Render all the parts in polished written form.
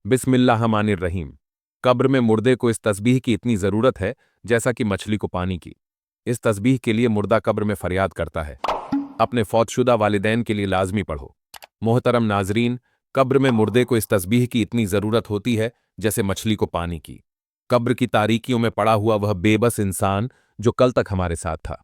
बिस्मिल्लाहिर्रहमानिर्रहीम। कब्र में मुर्दे को इस तस्बीह की इतनी ज़रूरत है जैसा कि मछली को पानी की। इस तस्बीह के लिए मुर्दा कब्र में फरियाद करता है। अपने फौतशुदा वालिदैन के लिए लाजमी पढ़ो। मोहतरम नाजरीन, कब्र में मुर्दे को इस तस्बीह की इतनी ज़रूरत होती है जैसे मछली को पानी की। कब्र की तारीकियों में पड़ा हुआ वह बेबस इंसान जो कल तक हमारे साथ था,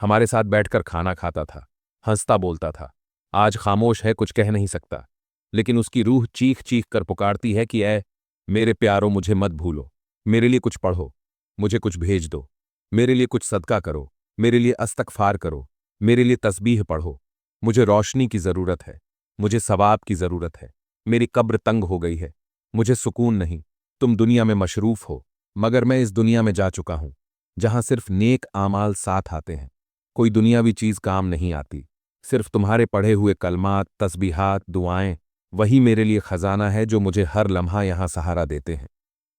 हमारे साथ बैठकर खाना खाता था, हंसता बोलता था, आज खामोश है, कुछ कह नहीं सकता, लेकिन उसकी रूह चीख चीख कर पुकारती है कि ऐ मेरे प्यारो, मुझे मत भूलो, मेरे लिए कुछ पढ़ो, मुझे कुछ भेज दो, मेरे लिए कुछ सदका करो, मेरे लिए अस्तगफार करो, मेरे लिए तस्बीह पढ़ो। मुझे रोशनी की ज़रूरत है, मुझे सवाब की ज़रूरत है, मेरी कब्र तंग हो गई है, मुझे सुकून नहीं। तुम दुनिया में मशरूफ हो, मगर मैं इस दुनिया में जा चुका हूं जहां सिर्फ नेक आमाल साथ आते हैं। कोई दुनियावी चीज काम नहीं आती, सिर्फ तुम्हारे पढ़े हुए कलमात, तस्बीहात, दुआएं, वही मेरे लिए खजाना है जो मुझे हर लम्हा यहां सहारा देते हैं।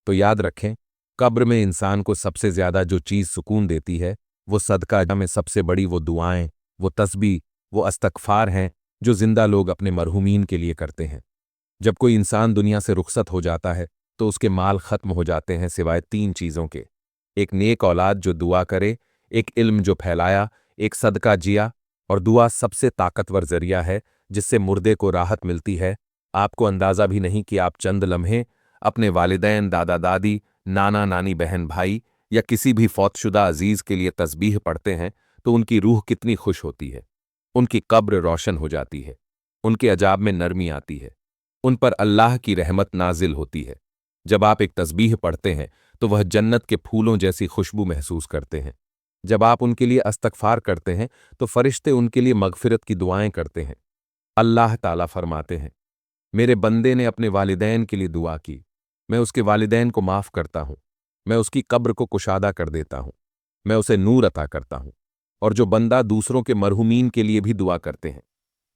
तो याद रखें, कब्र में इंसान को सबसे ज्यादा जो चीज सुकून देती है वो सदका में सबसे बड़ी वो दुआएं, वो तस्बीह, वो अस्तगफार हैं जो जिंदा लोग अपने मरहूमीन के लिए करते हैं। जब कोई इंसान दुनिया से रुखसत हो जाता है तो उसके माल खत्म हो जाते हैं सिवाय तीन चीजों के: एक नेक औलाद जो दुआ करे, एक इल्म जो फैलाया, एक सदका जिया। और दुआ सबसे ताकतवर जरिया है जिससे मुर्दे को राहत मिलती है। आपको अंदाजा भी नहीं कि आप चंद लम्हे अपने वालिदैन, दादा दादी, नाना नानी, बहन भाई या किसी भी फौतशुदा अजीज के लिए तस्बीह पढ़ते हैं तो उनकी रूह कितनी खुश होती है, उनकी कब्र रोशन हो जाती है, उनके अजाब में नरमी आती है, उन पर अल्लाह की रहमत नाजिल होती है। जब आप एक तस्बीह पढ़ते हैं तो वह जन्नत के फूलों जैसी खुशबू महसूस करते हैं। जब आप उनके लिए अस्तगफार करते हैं तो फरिश्ते उनके लिए मगफिरत की दुआएं करते हैं। अल्लाह ताला फरमाते हैं, मेरे बंदे ने अपने वालिदैन के लिए दुआ की, मैं उसके वालिदैन को माफ करता हूं, मैं उसकी कब्र को कुशादा कर देता हूं, मैं उसे नूर अता करता हूं। और जो बंदा दूसरों के मरहूमीन के लिए भी दुआ करते हैं,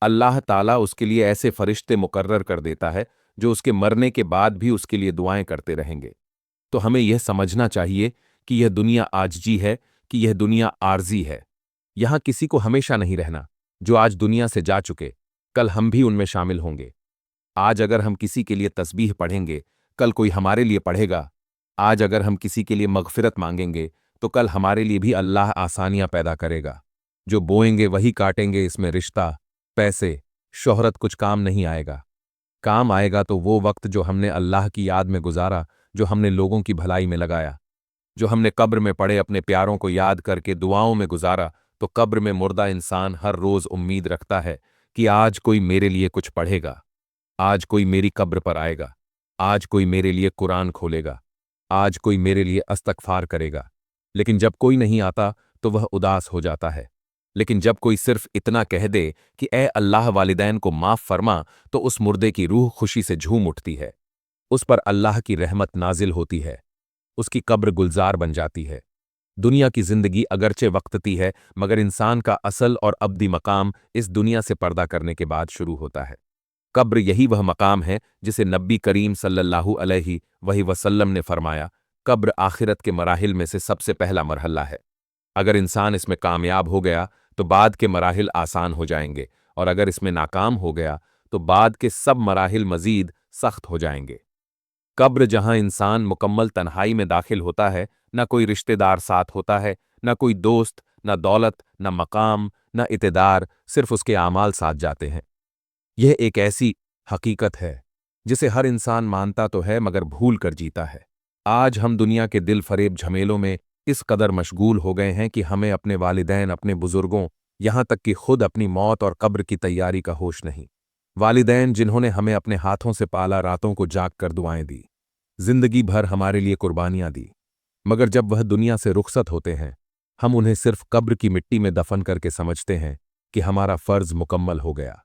अल्लाह ताला उसके लिए ऐसे फरिश्ते मुकर्रर कर देता है जो उसके मरने के बाद भी उसके लिए दुआएं करते रहेंगे। तो हमें यह समझना चाहिए कि यह दुनिया आजिजी है, कि यह दुनिया आर्जी है। यहां किसी को हमेशा नहीं रहना। जो आज दुनिया से जा चुके, कल हम भी उनमें शामिल होंगे। आज अगर हम किसी के लिए तस्बीह पढ़ेंगे, कल कोई हमारे लिए पढ़ेगा। आज अगर हम किसी के लिए मगफिरत मांगेंगे तो कल हमारे लिए भी अल्लाह आसानियां पैदा करेगा। जो बोएंगे वही काटेंगे। इसमें रिश्ता, पैसे, शोहरत कुछ काम नहीं आएगा। काम आएगा तो वो वक्त जो हमने अल्लाह की याद में गुजारा, जो हमने लोगों की भलाई में लगाया, जो हमने कब्र में पड़े अपने प्यारों को याद करके दुआओं में गुजारा। तो कब्र में मुर्दा इंसान हर रोज उम्मीद रखता है कि आज कोई मेरे लिए कुछ पढ़ेगा, आज कोई मेरी कब्र पर आएगा, आज कोई मेरे लिए कुरान खोलेगा, आज कोई मेरे लिए अस्तगफार करेगा। लेकिन जब कोई नहीं आता तो वह उदास हो जाता है। लेकिन जब कोई सिर्फ इतना कह दे कि ए अल्लाह वालिदैन को माफ फरमा, तो उस मुर्दे की रूह खुशी से झूम उठती है। उस पर अल्लाह की रहमत नाजिल होती है, उसकी कब्र गुलजार बन जाती है। दुनिया की जिंदगी अगरचे वक्तती है, मगर इंसान का असल और अब्दी मकाम इस दुनिया से पर्दा करने के बाद शुरू होता है। कब्र यही वह मकाम है जिसे नबी करीम सल्लल्लाहु अलैहि वसल्लम ने फरमाया, कब्र आखिरत के मराहिल में से सबसे पहला मरहला है। अगर इंसान इसमें कामयाब हो गया तो बाद के मराहिल आसान हो जाएंगे, और अगर इसमें नाकाम हो गया तो बाद के सब मराहिल मजीद सख्त हो जाएंगे। कब्र जहां इंसान मुकम्मल तन्हाई में दाखिल होता है, न कोई रिश्तेदार साथ होता है, न कोई दोस्त, न दौलत, न मकाम, न इत्तेदार, सिर्फ उसके आमाल साथ जाते हैं। यह एक ऐसी हकीकत है जिसे हर इंसान मानता तो है मगर भूल कर जीता है। आज हम दुनिया के दिल फरेब झमेलों में इस कदर मशगूल हो गए हैं कि हमें अपने वालिदैन, अपने बुजुर्गों, यहां तक कि खुद अपनी मौत और कब्र की तैयारी का होश नहीं। वालिदैन जिन्होंने हमें अपने हाथों से पाला, रातों को जाग कर दुआएं दी, जिंदगी भर हमारे लिए कुर्बानियां दी, मगर जब वह दुनिया से रुखसत होते हैं, हम उन्हें सिर्फ कब्र की मिट्टी में दफन करके समझते हैं कि हमारा फर्ज मुकम्मल हो गया।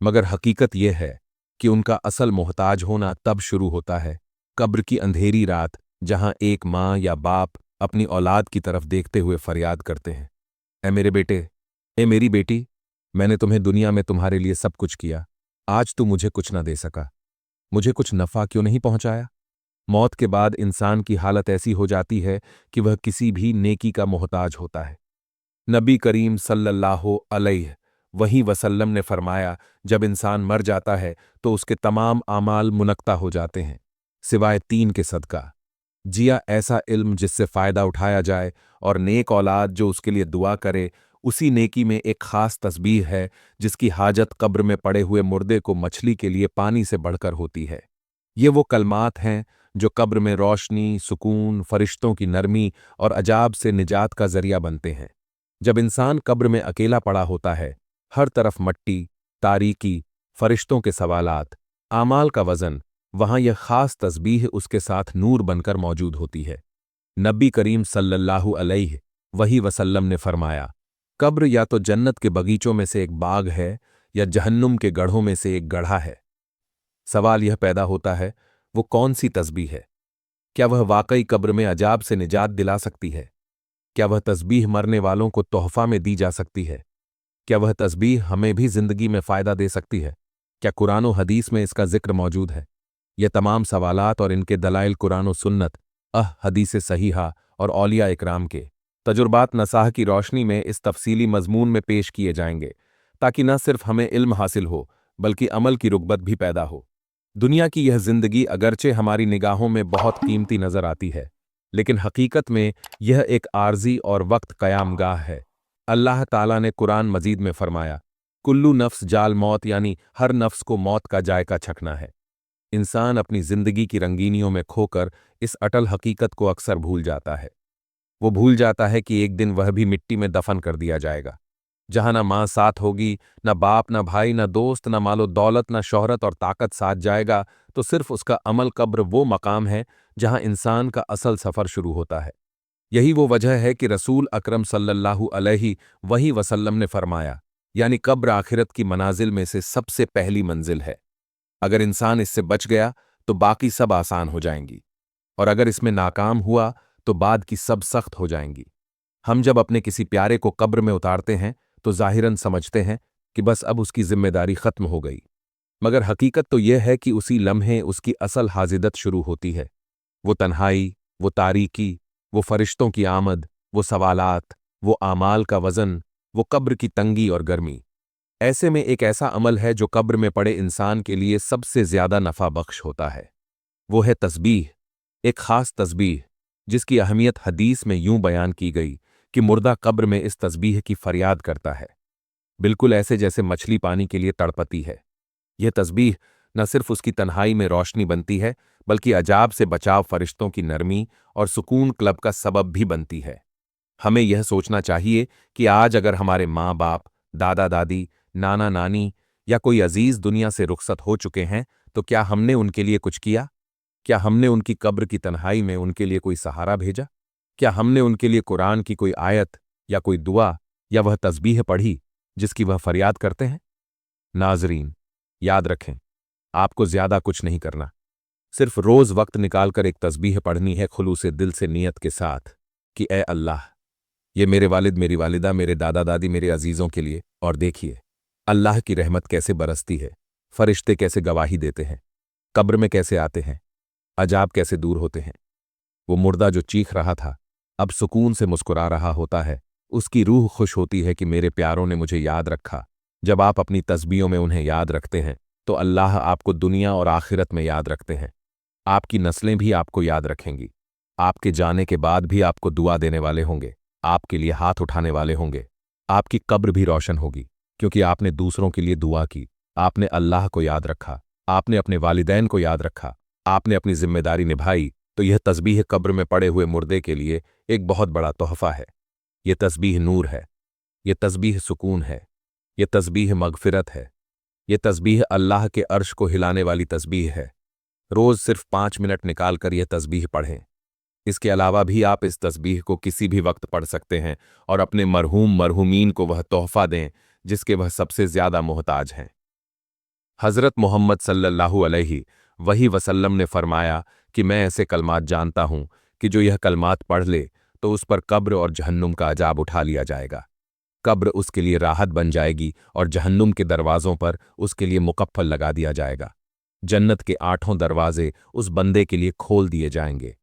मगर हकीकत यह है कि उनका असल मोहताज होना तब शुरू होता है, कब्र की अंधेरी रात, जहां एक माँ या बाप अपनी औलाद की तरफ देखते हुए फरियाद करते हैं, ए मेरे बेटे, ए मेरी बेटी, मैंने तुम्हें दुनिया में तुम्हारे लिए सब कुछ किया, आज तू मुझे कुछ न दे सका, मुझे कुछ नफा क्यों नहीं पहुंचाया। मौत के बाद इंसान की हालत ऐसी हो जाती है कि वह किसी भी नेकी का मोहताज होता है। नबी करीम सल्लल्लाहु अलैहि वहीं वसल्लम ने फरमाया, जब इंसान मर जाता है तो उसके तमाम आमाल मुनक्ता हो जाते हैं सिवाय 3 के सदका। जिया ऐसा इल्म जिससे फ़ायदा उठाया जाए, और नेक औलाद जो उसके लिए दुआ करे। उसी नेकी में एक ख़ास तस्बीह है जिसकी हाजत कब्र में पड़े हुए मुर्दे को मछली के लिए पानी से बढ़कर होती है। ये वो कलमात हैं जो कब्र में रोशनी, सुकून, फरिश्तों की नरमी और अजाब से निजात का ज़रिया बनते हैं। जब इंसान कब्र में अकेला पड़ा होता है, हर तरफ मट्टी, तारीकी, फरिश्तों के सवालात, आमाल का वज़न, वहाँ यह ख़ास तस्बीह उसके साथ नूर बनकर मौजूद होती है। नबी करीम सल्लल्लाहु अलैहि वही वसल्लम ने फरमाया, कब्र या तो जन्नत के बगीचों में से एक बाग है या जहन्नुम के गढ़ों में से एक गढ़ा है। सवाल यह पैदा होता है, वो कौन सी तस्बीह है? क्या वह वाकई कब्र में अजाब से निजात दिला सकती है? क्या वह तस्बीह मरने वालों को तोहफा में दी जा सकती है? क्या वह तस्बीह हमें भी जिंदगी में फ़ायदा दे सकती है? क्या कुरान और हदीस में इसका जिक्र मौजूद है? ये तमाम सवालात और इनके दलाइल कुरान और सुन्नत, हदीस सहीहा और औलिया इकराम के तजुर्बात नसाह की रोशनी में इस तफसीली मजमून में पेश किए जाएंगे, ताकि न सिर्फ हमें इल्म हासिल हो बल्कि अमल की रुग़बत भी पैदा हो। दुनिया की यह जिंदगी अगरचे हमारी निगाहों में बहुत कीमती नजर आती है, लेकिन हकीकत में यह एक आर्जी और वक्त क़यामगाह है। अल्लाह ताला ने कुरान मजीद में फरमाया, कुल्लू नफ्स जाल मौत, यानी हर नफ्स को मौत का जायका चखना है। इंसान अपनी जिंदगी की रंगीनियों में खोकर इस अटल हकीकत को अक्सर भूल जाता है। वो भूल जाता है कि एक दिन वह भी मिट्टी में दफन कर दिया जाएगा, जहां ना मां साथ होगी, ना बाप, ना भाई, ना दोस्त, ना मालो दौलत, ना शोहरत और ताकत साथ जाएगा, तो सिर्फ उसका अमल। कब्र वो मकाम है जहां इंसान का असल सफर शुरू होता है। यही वो वजह है कि रसूल अकरम सल्लल्लाहु अलैहि वही वसल्लम ने फरमाया, यानी कब्र आखिरत की मनाजिल में से सबसे पहली मंजिल है। अगर इंसान इससे बच गया तो बाकी सब आसान हो जाएंगी, और अगर इसमें नाकाम हुआ तो बाद की सब सख्त हो जाएंगी। हम जब अपने किसी प्यारे को कब्र में उतारते हैं तो जाहिरन समझते हैं कि बस अब उसकी जिम्मेदारी खत्म हो गई, मगर हकीकत तो यह है कि उसी लम्हे उसकी असल हाजिदत शुरू होती है। वो तन्हाई, वो तारीकी, वो फरिश्तों की आमद, वो सवालात, वो आमाल का वज़न, वो कब्र की तंगी और गर्मी। ऐसे में एक ऐसा अमल है जो कब्र में पड़े इंसान के लिए सबसे ज्यादा नफा बख्श होता है। वो है तस्बीह, एक खास तस्बीह जिसकी अहमियत हदीस में यूं बयान की गई कि मुर्दा कब्र में इस तस्बीह की फरियाद करता है, बिल्कुल ऐसे जैसे मछली पानी के लिए तड़पती है। यह तस्बीह न सिर्फ उसकी तन्हाई में रोशनी बनती है, बल्कि अजाब से बचाव, फरिश्तों की नरमी और सुकून क्लब का सबब भी बनती है। हमें यह सोचना चाहिए कि आज अगर हमारे माँ बाप, दादा दादी, नाना नानी या कोई अजीज दुनिया से रुखसत हो चुके हैं, तो क्या हमने उनके लिए कुछ किया? क्या हमने उनकी कब्र की तन्हाई में उनके लिए कोई सहारा भेजा? क्या हमने उनके लिए कुरान की कोई आयत या कोई दुआ या वह तस्बीह पढ़ी जिसकी वह फरियाद करते हैं? नाजरीन, याद रखें, आपको ज्यादा कुछ नहीं करना, सिर्फ रोज वक्त निकालकर एक तस्बीह पढ़नी है, खुलूसे दिल से नियत के साथ कि ए अल्लाह, ये मेरे वालिद, मेरी वालिदा, मेरे दादा दादी, मेरे अजीजों के लिए। और देखिए अल्लाह की रहमत कैसे बरसती है, फरिश्ते कैसे गवाही देते हैं, कब्र में कैसे आते हैं, अजाब कैसे दूर होते हैं। वो मुर्दा जो चीख रहा था अब सुकून से मुस्कुरा रहा होता है। उसकी रूह खुश होती है कि मेरे प्यारों ने मुझे याद रखा। जब आप अपनी तस्बीहों में उन्हें याद रखते हैं तो अल्लाह आपको दुनिया और आखिरत में याद रखते हैं। आपकी नस्लें भी आपको याद रखेंगी। आपके जाने के बाद भी आपको दुआ देने वाले होंगे, आपके लिए हाथ उठाने वाले होंगे। आपकी कब्र भी रोशन होगी क्योंकि आपने दूसरों के लिए दुआ की, आपने अल्लाह को याद रखा, आपने अपने वालिदैन को याद रखा, आपने अपनी जिम्मेदारी निभाई। तो यह तस्बीह कब्र में पड़े हुए मुर्दे के लिए एक बहुत बड़ा तोहफा है। यह तस्बीह नूर है, यह तस्बीह सुकून है, यह तस्बीह मगफिरत है, यह तस्बीह अल्लाह के अर्श को हिलाने वाली तस्बीह है। रोज सिर्फ 5 मिनट निकालकर यह तस्बीह पढ़ें। इसके अलावा भी आप इस तस्बीह को किसी भी वक्त पढ़ सकते हैं और अपने मरहूमीन को वह तोहफा दें जिसके वह सबसे ज्यादा मोहताज हैं। हज़रत मोहम्मद सल्लल्लाहु अलैहि वही वसल्लम ने फरमाया कि मैं ऐसे कलमात जानता हूं कि जो यह कलमात पढ़ ले तो उस पर कब्र और जहन्नुम का अजाब उठा लिया जाएगा। कब्र उसके लिए राहत बन जाएगी और जहन्नुम के दरवाज़ों पर उसके लिए मुकफ्फल लगा दिया जाएगा। जन्नत के 8 दरवाजे उस बंदे के लिए खोल दिए जाएंगे।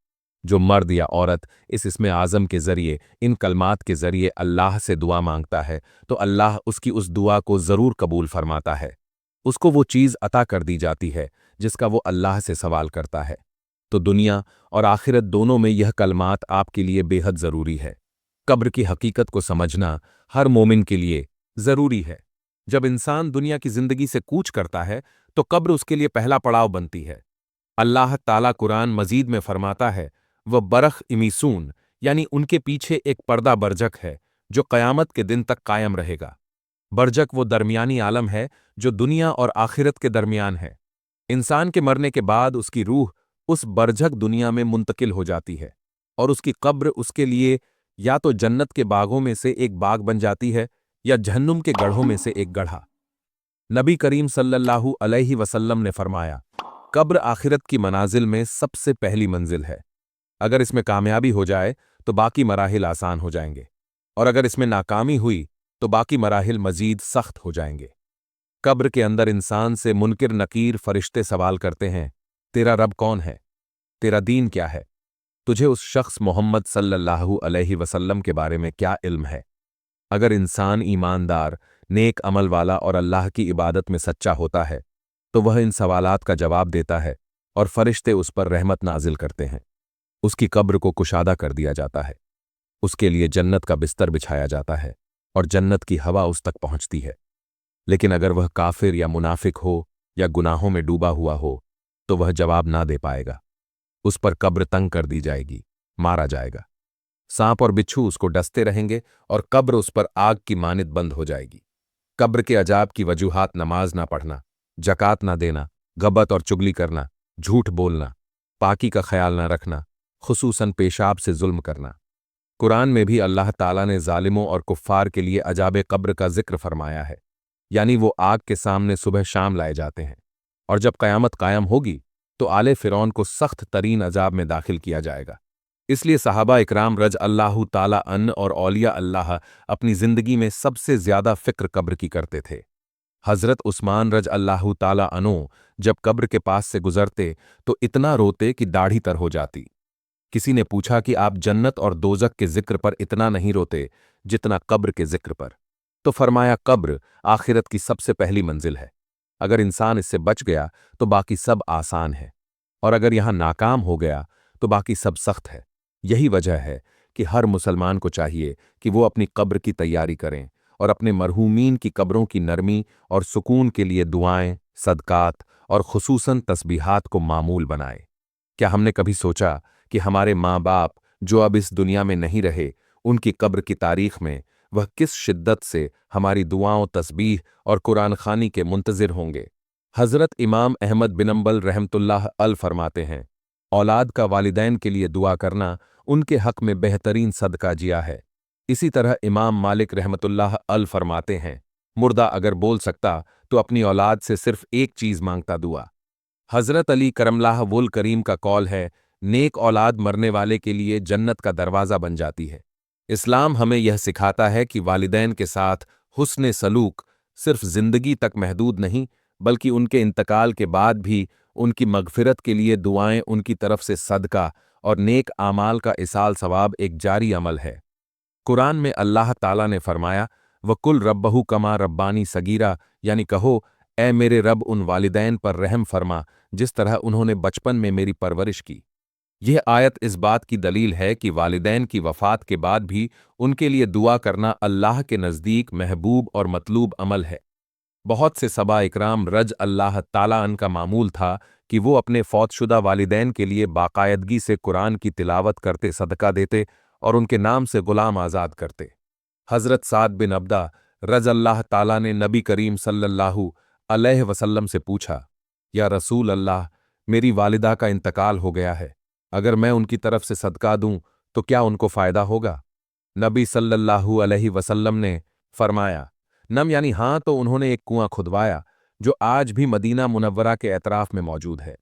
जो मर्द या औरत इस इस्म आज़म के ज़रिए, इन कलमात के ज़रिए अल्लाह से दुआ मांगता है तो अल्लाह उसकी उस दुआ को ज़रूर कबूल फरमाता है। उसको वो चीज़ अता कर दी जाती है जिसका वो अल्लाह से सवाल करता है। तो दुनिया और आखिरत दोनों में यह कलमात आपके लिए बेहद ज़रूरी है। कब्र की हकीकत को समझना हर मोमिन के लिए ज़रूरी है। जब इंसान दुनिया की ज़िंदगी से कूच करता है तो कब्र उसके लिए पहला पड़ाव बनती है। अल्लाह ताला कुरान मजीद में फरमाता है, वह बरख इमीसून यानी उनके पीछे एक पर्दा बरजक है जो क़यामत के दिन तक कायम रहेगा। बरजक वो दरमियानी आलम है जो दुनिया और आखिरत के दरमियान है। इंसान के मरने के बाद उसकी रूह उस बरझक दुनिया में मुंतकिल हो जाती है और उसकी कब्र उसके लिए या तो जन्नत के बागों में से एक बाग बन जाती है या जहन्नुम के गढ़ों में से एक गढ़ा। नबी करीम सल्लल्लाहु अलैहि वसल्लम ने फरमाया, कब्र आखिरत की मनाजिल में सबसे पहली मंजिल है। अगर इसमें कामयाबी हो जाए तो बाकी मराहिल आसान हो जाएंगे और अगर इसमें नाकामी हुई तो बाकी मराहिल मजीद सख्त हो जाएंगे। कब्र के अंदर इंसान से मुनकिर नकीर फरिश्ते सवाल करते हैं, तेरा रब कौन है? तेरा दीन क्या है? तुझे उस शख्स मोहम्मद सल्लल्लाहु अलैहि वसल्लम के बारे में क्या इल्म है? अगर इंसान ईमानदार, नेक अमल वाला और अल्लाह की इबादत में सच्चा होता है तो वह इन सवालात का जवाब देता है और फरिश्ते उस पर रहमत नाजिल करते हैं। उसकी कब्र को कुशादा कर दिया जाता है, उसके लिए जन्नत का बिस्तर बिछाया जाता है और जन्नत की हवा उस तक पहुंचती है। लेकिन अगर वह काफिर या मुनाफिक हो या गुनाहों में डूबा हुआ हो तो वह जवाब ना दे पाएगा। उस पर कब्र तंग कर दी जाएगी, मारा जाएगा। सांप और बिच्छू उसको डसते रहेंगे और कब्र उस पर आग की मानित बंद हो जाएगी। कब्र के अजाब की वजूहात नमाज ना पढ़ना, जकात ना देना, गबत और चुगली करना, झूठ बोलना, पाकी का ख्याल ना रखना, खुसूसन पेशाब से जुल्म करना। कुरान में भी अल्लाह ताला ने जालिमों और कुफ्फार के लिए अजाब कब्र का जिक्र फरमाया है, यानी वो आग के सामने सुबह शाम लाए जाते हैं और जब क़यामत कायम होगी तो आले फिरौन को सख्त तरीन अजाब में दाखिल किया जाएगा। इसलिए सहाबा इकराम रज अल्लाह ताला अन और औलिया अल्लाह अपनी जिंदगी में सबसे ज्यादा फिक्र कब्र की करते थे। हजरत उस्मान रज अल्लाह ताला अनो जब कब्र के पास से गुजरते तो इतना रोते कि दाढ़ी तर हो जाती। किसी ने पूछा कि आप जन्नत और दोजक के जिक्र पर इतना नहीं रोते जितना कब्र के जिक्र पर। तो फरमाया, कब्र आखिरत की सबसे पहली मंजिल है। अगर इंसान इससे बच गया तो बाकी सब आसान है और अगर यहां नाकाम हो गया तो बाकी सब सख्त है। यही वजह है कि हर मुसलमान को चाहिए कि वो अपनी कब्र की तैयारी करें और अपने मरहूमीन की कब्रों की नरमी और सुकून के लिए दुआएं, सदकात और खुसूसन तस्बीहात को मामूल बनाए। क्या हमने कभी सोचा कि हमारे माँ बाप जो अब इस दुनिया में नहीं रहे, उनकी कब्र की तारीख में वह किस शिद्दत से हमारी दुआओं, तस्बीह और कुरान खानी के मुंतजिर होंगे? हजरत इमाम अहमद बिन अंबल रहमतुल्लाह अल फरमाते हैं, औलाद का वालिदैन के लिए दुआ करना उनके हक में बेहतरीन सदका जिया है। इसी तरह इमाम मालिक रहमतुल्लाह अल फरमाते हैं, मुर्दा अगर बोल सकता तो अपनी औलाद से सिर्फ एक चीज मांगता, दुआ। हजरत अली करमलाह वुल करीम का कौल है, नेक औलाद मरने वाले के लिए जन्नत का दरवाज़ा बन जाती है। इस्लाम हमें यह सिखाता है कि वालिदैन के साथ हुस्न सलूक सिर्फ जिंदगी तक महदूद नहीं बल्कि उनके इंतकाल के बाद भी उनकी मगफिरत के लिए दुआएं, उनकी तरफ से सदका और नेक आमाल का इसाल सवाब एक जारी अमल है। कुरान में अल्लाह ताला ने फरमाया, वकुल रब्बहू कमा रब्बानी सगीरा, यानी कहो, ए मेरे रब उन वालिदैन पर रहम फरमा जिस तरह उन्होंने बचपन में मेरी परवरिश की। यह आयत इस बात की दलील है कि वालिदैन की वफ़ात के बाद भी उनके लिए दुआ करना अल्लाह के नज़दीक महबूब और मतलूब अमल है। बहुत से सबा इकराम रज अल्लाह ताला अन का मामूल था कि वो अपने फौतशुदा वालिदैन के लिए बाकायदगी से कुरान की तिलावत करते, सदका देते और उनके नाम से गुलाम आज़ाद करते। हज़रत साद बिन अब्दा रज अल्लाह ताला ने नबी करीम सल्लल्लाहु अलैहि वसल्लम से पूछा, या रसूल अल्लाह, मेरी वालिदा का इंतकाल हो गया है, अगर मैं उनकी तरफ से सदका दूं तो क्या उनको फ़ायदा होगा? नबी सल्लल्लाहु अलैहि वसल्लम ने फरमाया, नम यानी हाँ, तो उन्होंने एक कुआं खुदवाया जो आज भी मदीना मुनव्वरा के एतराफ में मौजूद है।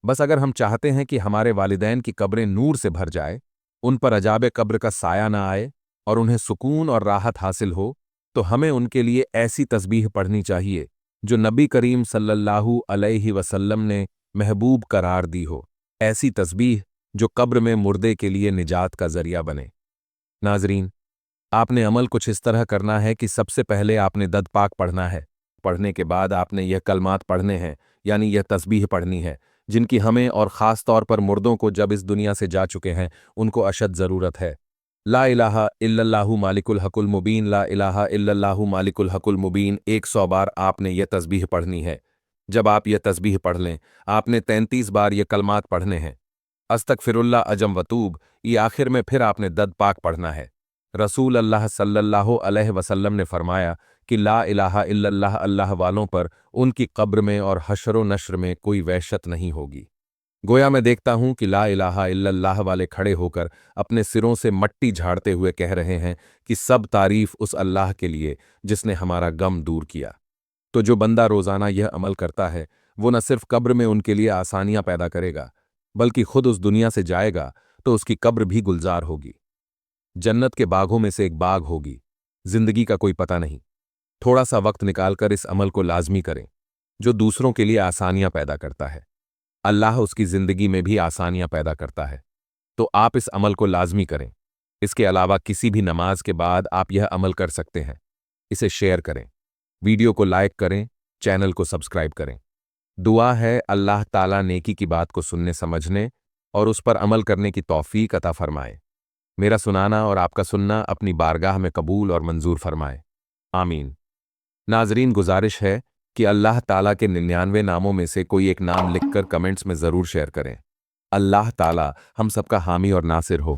बस अगर हम चाहते हैं कि हमारे वालिदैन की कब्रें नूर से भर जाए, उन पर अजाब कब्र का साया ना आए और उन्हें सुकून और राहत हासिल हो, तो हमें उनके लिए ऐसी तस्बीह पढ़नी चाहिए जो नबी करीम सल्लल्लाहु अलैहि वसल्लम ने महबूब करार दी हो। ऐसी तस्बीह जो कब्र में मुर्दे के लिए निजात का जरिया बने। नाजरीन, आपने अमल कुछ इस तरह करना है कि सबसे पहले आपने दद पाक पढ़ना है। पढ़ने के बाद आपने यह कलमात पढ़ने हैं, यानी यह तस्बीह पढ़नी है, जिनकी हमें और ख़ास तौर पर मुर्दों को जब इस दुनिया से जा चुके हैं उनको अशद ज़रूरत है। ला इलाहा इल्लल्लाहु मालिकुल हकुल मुबीन, ला इलाहा इल्लल्लाहु मालिकुल हकुल मुबीन 100 बार आपने यह तस्बीह पढ़नी है। जब आप यह तस्बीह पढ़ लें, आपने 33 बार यह कलमात पढ़ने हैं। अस्तगफिरुल्लाह अजम वतूब, ये आखिर में फिर आपने दद पाक पढ़ना है। रसूल अल्लाह सल्लल्लाहु अलैहि वसल्लम ने फरमाया कि ला इलाहा इल्लल्लाह अल्लाह वालों पर उनकी कब्र में और हशर नश्र में कोई वहशत नहीं होगी। गोया मैं देखता हूं कि ला इलाहा इल्लल्लाह वाले खड़े होकर अपने सिरों से मट्टी झाड़ते हुए कह रहे हैं कि सब तारीफ उस अल्लाह के लिए जिसने हमारा गम दूर किया। तो जो बंदा रोज़ाना यह अमल करता है, वो न सिर्फ कब्र में उनके लिए आसानियां पैदा करेगा, बल्कि खुद उस दुनिया से जाएगा तो उसकी कब्र भी गुलजार होगी। जन्नत के बागों में से एक बाग होगी। जिंदगी का कोई पता नहीं। थोड़ा सा वक्त निकालकर इस अमल को लाजमी करें, जो दूसरों के लिए आसानियां पैदा करता है। अल्लाह उसकी जिंदगी में भी आसानियां पैदा करता है। तो आप इस अमल को लाजमी करें। इसके अलावा किसी भी नमाज के बाद आप यह अमल कर सकते हैं। इसे शेयर करें, वीडियो को लाइक करें, चैनल को सब्सक्राइब करें। दुआ है अल्लाह ताला नेकी की बात को सुनने समझने और उस पर अमल करने की तौफीक अता फरमाए। मेरा सुनाना और आपका सुनना अपनी बारगाह में कबूल और मंजूर फरमाए। आमीन। नाजरीन, गुजारिश है कि अल्लाह ताला के 99 नामों में से कोई एक नाम लिखकर कमेंट्स में ज़रूर शेयर करें। अल्लाह ताला हम सबका हामी और नासिर हो।